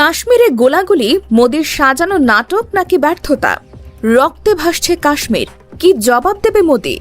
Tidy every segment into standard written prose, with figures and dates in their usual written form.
কাশ্মীরে গোলাগুলি মোদির সাজানো নাটক নাকি ব্যর্থতা? রক্তে ভাসছে কাশ্মীর, কি জবাব দেবে মোদি?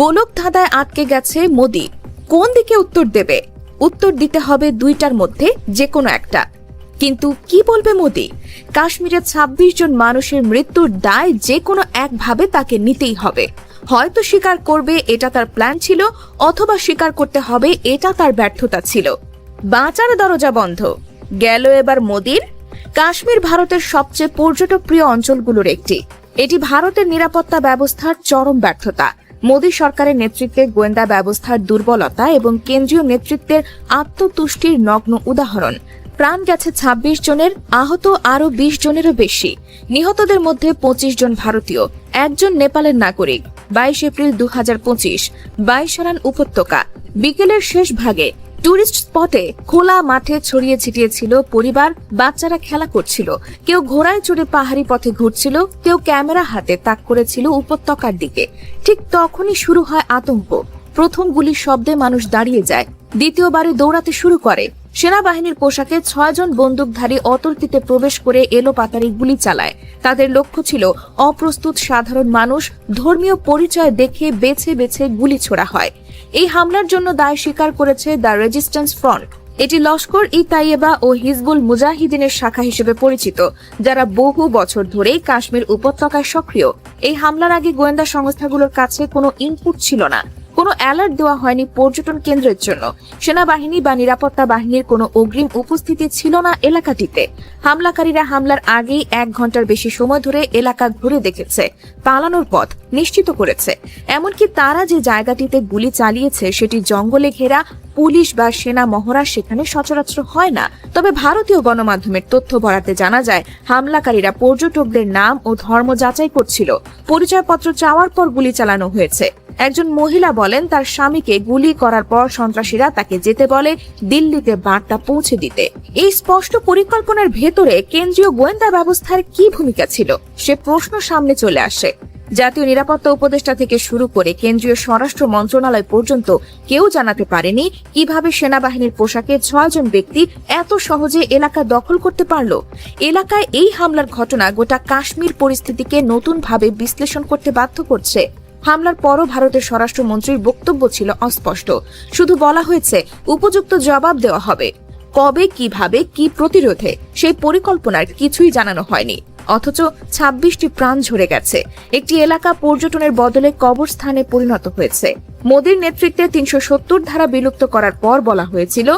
গোলক ধাঁধায় আটকে গেছে মোদি, কোন দিকে উত্তর দেবে? উত্তর দিতে হবে দুইটার মধ্যে যে কোনো একটা। কিন্তু কি বলবে মোদি? কাশ্মীরে ২৬ জন মানুষের মৃত্যুর দায় যে কোনো একভাবে তাকে নিতেই হবে। হয়তো স্বীকার করবে এটা তার প্ল্যান ছিল, অথবা স্বীকার করতে হবে এটা তার ব্যর্থতা ছিল। বাঁচার দরজা বন্ধ গেল এবার মোদির। কাশ্মীর ভারতের সবচেয়ে পর্যটক প্রিয় অঞ্চলগুলোর একটি। এটি ভারতের নিরাপত্তা ব্যবস্থার চরম ব্যর্থতা, মোদী সরকারের নেতৃত্বে গোয়েন্দা ব্যবস্থার দুর্বলতা এবং কেন্দ্রীয় নেতৃত্বের আত্মতুষ্টির নগ্ন উদাহরণ। প্রাণ গেছে ২৬ জনের, আহত আরও ২০ জনেরও বেশি। নিহতদের মধ্যে ২৫ জন ভারতীয়, একজন নেপালের নাগরিক। ২২ এপ্রিল ২০২৫ বাইশারান উপত্যকা বিকেলের শেষ ভাগে টুরিস্ট স্পটে খোলা মাঠে ছড়িয়ে ছিটিয়ে ছিল পরিবার, বাচ্চারা খেলা করছিল, কেউ ঘোড়ায় চড়ে পাহাড়ি পথে ঘুরছিল, কেউ ক্যামেরা হাতে তাক করেছিল উপত্যকার দিকে। ঠিক তখনই শুরু হয় আতঙ্ক। প্রথম গুলির শব্দে মানুষ দাঁড়িয়ে যায়, দ্বিতীয়বারে দৌড়াতে শুরু করে। সেনাবাহিনীর পোশাকে ৬ জন বন্দুকধারী অতর্কিতে প্রবেশ করে এলোপাতাড়ি গুলি চালায়। তাদের লক্ষ্য ছিল অপ্রস্তুত সাধারণ মানুষ। ধর্মীয় পরিচয় দেখে বেছে বেছে গুলি ছোড়া হয়। এই হামলার জন্য দায় স্বীকার করেছে দ্য রেজিস্ট্যান্স ফ্রন্ট। এটি লস্কর-ই-তাইয়েবা ও হিজবুল মুজাহিদিনের শাখা হিসেবে পরিচিত, যারা বহু বছর ধরেই কাশ্মীর উপত্যকায় সক্রিয়। এই হামলার আগে গোয়েন্দা সংস্থাগুলোর কাছে কোনো ইনপুট ছিল না, কোনো অ্যালার্ট দেওয়া হয়নি পর্যটন কেন্দ্রের জন্য। সেনাবাহিনী বা নিরাপত্তা বাহিনীর কোনো অগ্রিম উপস্থিতি ছিল না এলাকাটিতে। হামলাকারীরা হামলার আগেই ১ ঘন্টার বেশি সময় ধরে এলাকা ঘুরে দেখেছে, পালানোর পথ নিশ্চিত করেছে। এমনকি তারা যে জায়গাটিতে গুলি চালিয়েছে সেটি জঙ্গলে ঘেরা, পুলিশ বা সেনা মহড়া সেখানে সচরাচর হয় না। তবে ভারতীয় গণমাধ্যমের তথ্য বরাতে জানা যায়, হামলাকারীরা পর্যটকদের নাম ও ধর্ম যাচাই করছিল। পরিচয়পত্র চাওয়ার পর গুলি চালানো হয়েছে। একজন মহিলা বলেন, তার স্বামীকে গুলি করার পর সন্ত্রাসীরা তাকে যেতে বলে দিল্লিতে বার্তা পৌঁছে দিতে। এই স্পষ্ট পরিকল্পনার ভেতরে কেন্দ্রীয় গোয়েন্দা ব্যবস্থার কি ভূমিকা ছিল সে প্রশ্ন সামনে চলে আসে। জাতীয় নিরাপত্তা উপদেষ্টা থেকে শুরু করে কেন্দ্রীয় স্বরাষ্ট্র মন্ত্রণালয় পর্যন্ত কেউ জানাতে পারেনি কিভাবে সেনাবাহিনীর পোশাকে ৬ জন ব্যক্তি এত সহজে এলাকা দখল করতে পারল। এলাকায় এই হামলার ঘটনা গোটা কাশ্মীর পরিস্থিতিকে নতুনভাবে বিশ্লেষণ করতে বাধ্য করছে। হামলার পরও ভারতের স্বরাষ্ট্রমন্ত্রীর বক্তব্য ছিল অস্পষ্ট। শুধু বলা হয়েছে উপযুক্ত জবাব দেওয়া হবে। কবে, কিভাবে, কি প্রতিরোধে সেই পরিকল্পনার কিছুই জানানো হয়নি। অথচ ২৬টি প্রাণ ঝরে গেছে। একটি এলাকা পর্যটনের বদলে কবরস্থানে পরিণত হয়েছে। মোদির নেতৃত্বে ৩৭০ ধারা বিলুপ্ত করার পর বলা হয়েছিল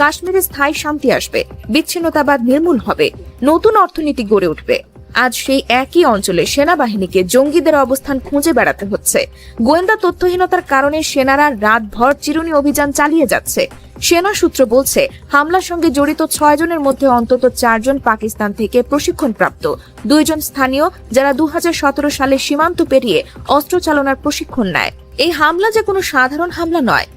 কাশ্মীরে স্থায়ী শান্তি আসবে, বিচ্ছিন্নতাবাদ নির্মূল হবে, নতুন অর্থনীতি গড়ে উঠবে। আজ সেই একই অঞ্চলে সেনাবাহিনীকে জঙ্গিদের অবস্থান খুঁজে বেড়াতে হচ্ছে। গোয়েন্দা তথ্যহীনতার কারণে সেনারা রাতভর চিরুনি অভিযান চালিয়ে যাচ্ছে। সেনা সূত্র বলছে, হামলার সঙ্গে জড়িত ৬ জনের মধ্যে অন্তত ৪ জন পাকিস্তান থেকে প্রশিক্ষণপ্রাপ্ত, ২ জন স্থানীয় যারা ২০১৭ সালে সীমান্ত পেরিয়ে অস্ত্র চালনার প্রশিক্ষণ নেয়। এই হামলা যে কোনো সাধারণ হামলা নয়।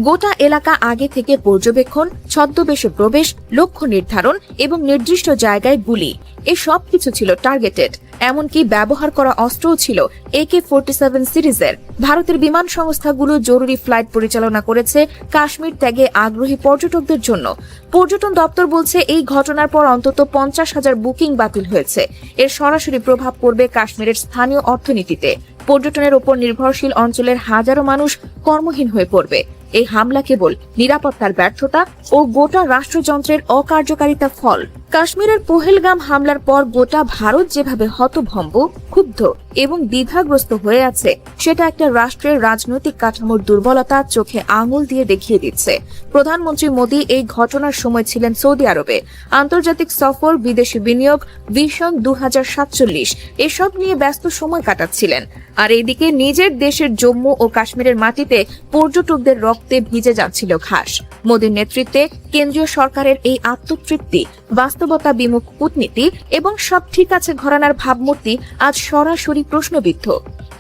গোটা এলাকা আগে থেকে পর্যবেক্ষণ, ছদ্মবেশে প্রবেশ, লক্ষ্য নির্ধারণ এবং নির্দিষ্ট জায়গায় গুলি, এই সবকিছু ছিল টার্গেটেড। এমনকি ব্যবহার করা অস্ত্রও ছিল AK-47 সিরিজের। ভারতের বিমান সংস্থাগুলো জরুরি ফ্লাইট পরিচালনা করেছে কাশ্মীর ত্যাগে আগ্রহী পর্যটকদের জন্য। পর্যটন দপ্তর বলছে, এই ঘটনার পর অন্তত ৫০,০০০ বুকিং বাতিল হয়েছে। এর সরাসরি প্রভাব পড়বে কাশ্মীরের স্থানীয় অর্থনীতিতে। পর্যটনের ওপর নির্ভরশীল অঞ্চলের হাজারো মানুষ কর্মহীন হয়ে পড়বে। এই হামলা কেবল নিরাপত্তার ব্যর্থতা ও গোটা রাষ্ট্রযন্ত্রের অকার্যকারিতা ফল। কাশ্মীরের পহেলগাম হামলার পর গোটা ভারত যেভাবে হতভম্ব, ক্ষুব্ধ এবং দ্বিধাগ্রস্ত হয়ে আছে, সেটা একটা রাষ্ট্রের রাজনৈতিক কাঠামোর দুর্বলতা চোখে আঙুল দিয়ে দেখিয়ে দিচ্ছে। প্রধানমন্ত্রী মোদী এই ঘটনার সময় ছিলেন সৌদি আরবে। আন্তর্জাতিক সফর, বিদেশি বিনিয়োগ, ভিশন ২০৪৭ এসব নিয়ে ব্যস্ত সময় কাটাচ্ছিলেন। আর এইদিকে নিজের দেশের জম্মু ও কাশ্মীরের মাটিতে পর্যটকদের রক্তে ভিজে যাচ্ছিল ঘাস। মোদীর নেতৃত্বে কেন্দ্রীয় সরকারের এই আত্মতৃপ্তি, বাস্তবতা বিমুখ কূটনীতি এবং সব ঠিক আছে ঘরানার ভাবমূর্তি আজ সরাসরি প্রশ্নবিদ্ধ।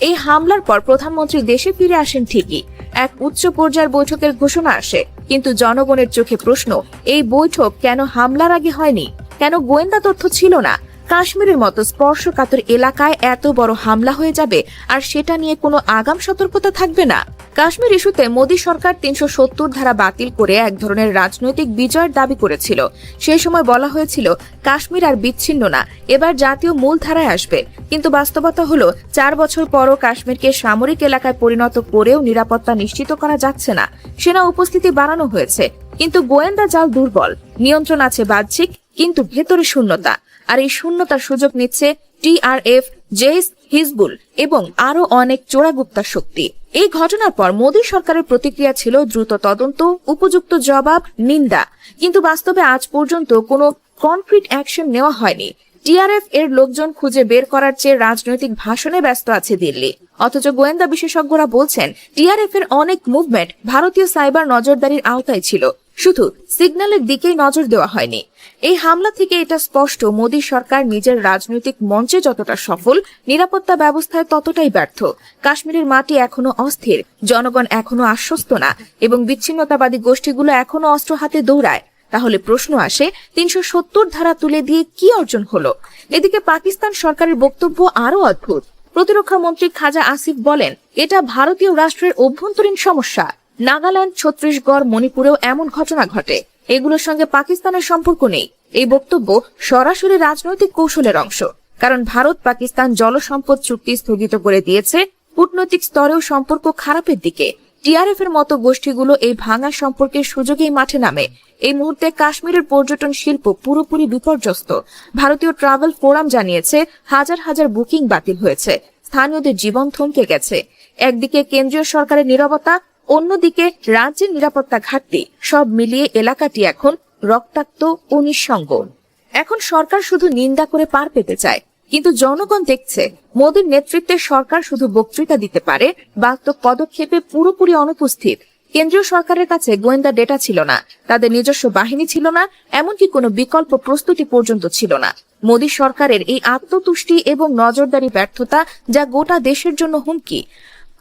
এই হামলার পর প্রধানমন্ত্রী দেশে ফিরে আসেন ঠিকই, এক উচ্চ পর্যায়ের বৈঠকের ঘোষণা আসে, কিন্তু জনগণের চোখে প্রশ্ন, এই বৈঠক কেন হামলার আগে হয়নি? কেন গোয়েন্দা তথ্য ছিল না? কাশ্মীরের মতো স্পর্শকাতর এলাকায় এত বড় হামলা হয়ে যাবে আর সেটা নিয়ে কোনো আগাম সতর্কতা থাকবে না। কাশ্মীর ইস্যুতে মোদী সরকার ৩৭০ ধারা বাতিল করে এক ধরনের রাজনৈতিক বিজয়ের দাবি করেছিল। সেই সময় বলা হয়েছিল কাশ্মীর আর বিচ্ছিন্ন না, এবার জাতীয় মূলধারায় আসবে। কিন্তু বাস্তবতা হলো ৪ বছর পরও কাশ্মীরকে সামরিক এলাকায় পরিণত করেও নিরাপত্তা নিশ্চিত করা যাচ্ছে না। সেনা উপস্থিতি বাড়ানো হয়েছে, কিন্তু গোয়েন্দা জাল দুর্বল। নিয়ন্ত্রণ আছে বাহ্যিক, কিন্তু ভেতরে শূন্যতা। আর এই শূন্যতার সুযোগ নিচ্ছে টিআরএফ, জেইশ, হিজবুল এবং আরো অনেক চোরাগুপ্তা শক্তি। এই ঘটনার পর মোদী সরকারের প্রতিক্রিয়া ছিল দ্রুত তদন্ত, উপযুক্ত জবাব, নিন্দা। কিন্তু বাস্তবে আজ পর্যন্ত কোনো কনক্রিট অ্যাকশন নেওয়া হয়নি। টিআরএফ এর লোকজন খুঁজে বের করার চেয়ে রাজনৈতিক ভাষণে ব্যস্ত আছে দিল্লি। অথচ গোয়েন্দা বিশেষজ্ঞরা বলছেন টিআরএফ এর অনেক মুভমেন্ট ভারতীয় সাইবার নজরদারির আওতায় ছিল, শুধু সিগন্যালের দিকেই নজর দেওয়া হয়নি। এই হামলা থেকে এটা স্পষ্ট, মোদী সরকার নিজের রাজনৈতিক মঞ্চে যতটা সফল, নিরাপত্তা ব্যবস্থায় ততটাই ব্যর্থ। কাশ্মীরের মাটি এখনো অস্থির, জনগণ এখনো আশ্বস্ত না এবং বিচ্ছিন্নতাবাদী গোষ্ঠীগুলো এখনো অস্ত্র হাতে দৌড়ায়। তাহলে প্রশ্ন আসে, ৩৭০ ধারা তুলে দিয়ে কি অর্জন হলো? এদিকে পাকিস্তান সরকারের বক্তব্য আরো অদ্ভুত। প্রতিরক্ষা মন্ত্রী খাজা আসিফ বলেন, এটা ভারতীয় রাষ্ট্রের অভ্যন্তরীণ সমস্যা। নাগাল্যান্ড, ছত্তিশগড়, মণিপুরেও এমন ঘটনা ঘটে, এগুলোর সঙ্গে পাকিস্তানের সম্পর্ক নেই। এই বক্তব্য সরাসরি রাজনৈতিক কৌশলের অংশ, কারণ ভারত পাকিস্তান জলসম্পদ চুক্তি স্থগিত করে দিয়েছে। কূটনৈতিক স্তরেও সম্পর্ক খারাপের দিকে। টিআরএফ এর মতো গোষ্ঠীগুলো এই ভাঙা সম্পর্কের সুযোগেই মাঠে নামে। এই মুহূর্তে কাশ্মীরের পর্যটন শিল্প পুরোপুরি বিপর্যস্ত। ভারতীয় ট্রাভেল ফোরাম জানিয়েছে হাজার হাজার বুকিং বাতিল হয়েছে, স্থানীয়দের জীবন থমকে গেছে। একদিকে কেন্দ্রীয় সরকারের নীরবতা, অন্যদিকে রাজ্যের নিরাপত্তা ঘাটতি, সব মিলিয়ে এলাকাটি এখন রক্তাক্ত ও নিঃসঙ্গ। এখন সরকার শুধু নিন্দা করে পার পেতে চায়, কিন্তু জনগণ দেখছে মোদীর নেতৃত্বে সরকার শুধু বক্তৃতা দিতে পারে, বাস্তব পদক্ষেপে পুরোপুরি অনুপস্থিত। কেন্দ্রীয় সরকারের কাছে গোয়েন্দা ডেটা ছিল না, তাদের নিজস্ব বাহিনী ছিল না, এমনকি কোনো বিকল্প প্রস্তুতি পর্যন্ত ছিল না। মোদী সরকারের এই আত্মতুষ্টি এবং নজরদারি ব্যর্থতা, যা গোটা দেশের জন্য হুমকি।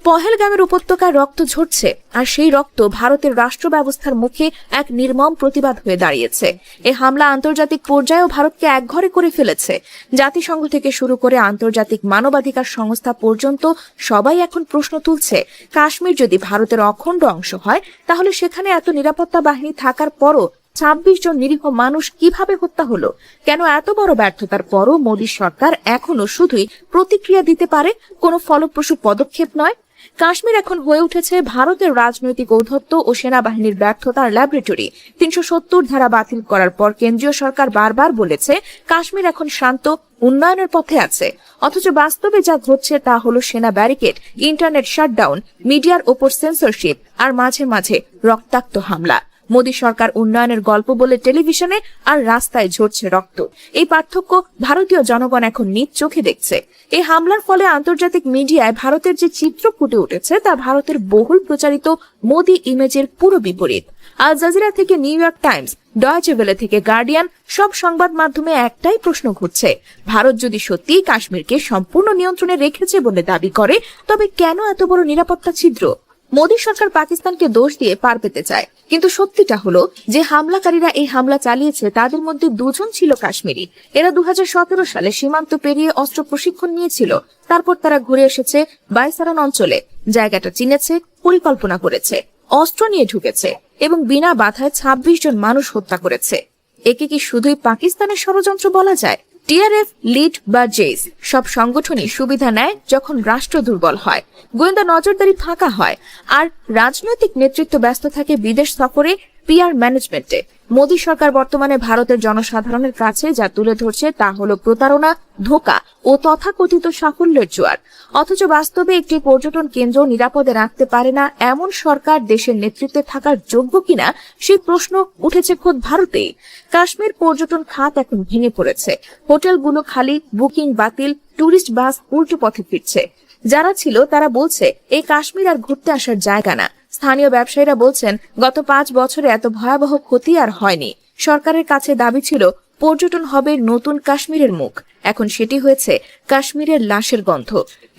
পহেলগামের উপত্যকায় রক্ত ঝরছে, আর সেই রক্ত ভারতের রাষ্ট্র ব্যবস্থার মুখে এক নির্মম প্রতিবাদ হয়ে দাঁড়িয়েছে। এই হামলা আন্তর্জাতিক পর্যায়েও ভারতকে একঘরে করে ফেলেছে। জাতিসংঘ থেকে শুরু করে আন্তর্জাতিক মানবাধিকার সংস্থা পর্যন্ত সবাই এখন প্রশ্ন তুলছে, কাশ্মীর যদি ভারতের অখণ্ড অংশ হয়, তাহলে সেখানে এত নিরাপত্তা বাহিনী থাকার পরও ২৬ জন নিরীহ মানুষ কিভাবে হত্যা হলো? কেন এত বড় ব্যর্থতার পরও মোদী সরকার এখনো শুধুই প্রতিক্রিয়া দিতে পারে, কোনো ফলপ্রসূ পদক্ষেপ নয়? কাশ্মীর এখন হয়ে উঠেছে ভারতের রাজনৈতিক ঔদ্ধত্য ও সেনাবাহিনীর ব্যর্থতার ল্যাবরেটরি। ৩৭০ ধারা বাতিল করার পর কেন্দ্রীয় সরকার বারবার বলেছে কাশ্মীর এখন শান্ত, উন্নয়নের পথে আছে। অথচ বাস্তবে যা ঘটছে তা হলো সেনা ব্যারিকেড, ইন্টারনেট শাটডাউন, মিডিয়ার ওপর সেন্সরশিপ আর মাঝে মাঝে রক্তাক্ত হামলা। মোদী সরকার উন্নয়নের গল্প বলে টেলিভিশনে, আর রাস্তায় ঝরছে রক্ত। এই পার্থক্য ভারতীয় জনগণ এখন নিজ চোখে দেখছে। এই হামলার ফলে আন্তর্জাতিক মিডিয়ায় ভারতের যে চিত্র ফুটে উঠেছে তা ভারতের বহুল প্রচারিত মোদী ইমেজের পুরো বিপরীত। আল জাজিরা থেকে নিউ ইয়র্ক টাইমস, ডয়েচে ওয়েলে থেকে গার্ডিয়ান, সব সংবাদ মাধ্যমে একটাই প্রশ্ন ঘুরছে, ভারত যদি সত্যিই কাশ্মীরকে সম্পূর্ণ নিয়ন্ত্রণে রেখেছে বলে দাবি করে, তবে কেন এত বড় নিরাপত্তা ছিদ্র? মোদী সরকার পাকিস্তানকে দোষ দিয়ে পার পেতে চায়, কিন্তু সত্যিটা হলো যে হামলাকারীরা এই হামলা চালিয়েছে তাদের মধ্যে ২ জন ছিল কাশ্মীরি। এরা ২০১৭ সালে সীমান্ত পেরিয়ে অস্ত্র প্রশিক্ষণ নিয়েছিল। তারপর তারা ঘুরে এসেছে বাইসারান অঞ্চলে, জায়গাটা চিনেছে, পরিকল্পনা করেছে, অস্ত্র নিয়ে ঢুকেছে এবং বিনা বাধায় ২৬ জন মানুষ হত্যা করেছে। একে কি শুধুই পাকিস্তানের ষড়যন্ত্র বলা যায়? টিআরএফ, লিড বা জেইশ সব সংগঠনই সুবিধা নেয় যখন রাষ্ট্র দুর্বল হয়, গোয়েন্দা নজরদারি ফাঁকা হয়, আর রাজনৈতিক নেতৃত্ব ব্যস্ত থাকে বিদেশ সফরে, পিআর ম্যানেজমেন্টে। মোদী সরকার বর্তমানে ভারতের জনসাধারণের কাছে যা তুলে ধরছে তা হলো প্রতারণা, ধোঁকা ও তথাকথিত সাফল্যের জোয়ার। অথচ বাস্তবে একটি পর্যটন কেন্দ্র নিরাপদে রাখতে পারে না এমন সরকার দেশের নেতৃত্বে থাকার যোগ্য কিনা সেই প্রশ্ন উঠেছে খোদ ভারতেই। কাশ্মীর পর্যটন খাত এখন ভেঙে পড়েছে, হোটেলগুলো খালি, বুকিং বাতিল, টুরিস্ট বাস উল্টো পথে ফিরছে। যারা ছিল তারা বলছে এই কাশ্মীর আর ঘুরতে আসার জায়গা না। স্থানীয় ব্যবসায়ীরা বলছেন গত ৫ বছরে এত ভয়াবহ ক্ষতি আর হয়নি। সরকারের কাছে দাবি ছিল পর্যটন হবে নতুন কাশ্মীরের মুখ, এখন সেটি হয়েছে কাশ্মীরের লাশের গন্ধ।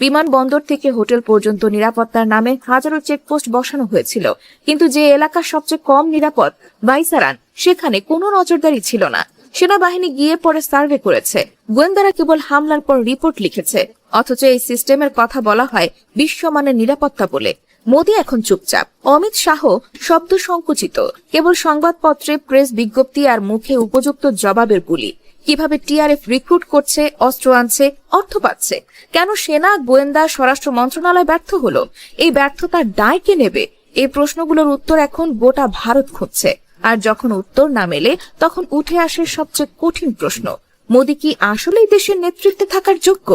বিমানবন্দর থেকে হোটেল পর্যন্ত নিরাপত্তার নামে হাজারো চেকপোস্ট বসানো হয়েছিল, কিন্তু যে এলাকা সবচেয়ে কম নিরাপদ, বাইসারান, সেখানে কোনো নজরদারি ছিল না। সেনাবাহিনী গিয়ে পরে সার্ভে করেছে, গোয়েন্দারা কেবল হামলার পর রিপোর্ট লিখেছে, অথচ এই সিস্টেমের কথা বলা হয় বিশ্বমানের নিরাপত্তা বলে। মোদি এখন চুপচাপ, অমিত শাহ শব্দ সংকুচিত, কেবল সংবাদপত্রে প্রেস বিজ্ঞপ্তি আর মুখে উপযুক্ত জবাবের বুলি। কিভাবে টিআরএফ রিক্রুট করছে, অস্ত্র আনছে, অর্থ পাচ্ছে, কেন সেনা, গোয়েন্দা, স্বরাষ্ট্র মন্ত্রণালয় ব্যর্থ হলো, এই ব্যর্থতার দায় কে নেবে? এই প্রশ্নগুলোর উত্তর এখন গোটা ভারত খুঁজছে। আর যখন উত্তর না মেলে, তখন উঠে আসে সবচেয়ে কঠিন প্রশ্ন, মোদি কি আসলেই দেশের নেতৃত্বে থাকার যোগ্য?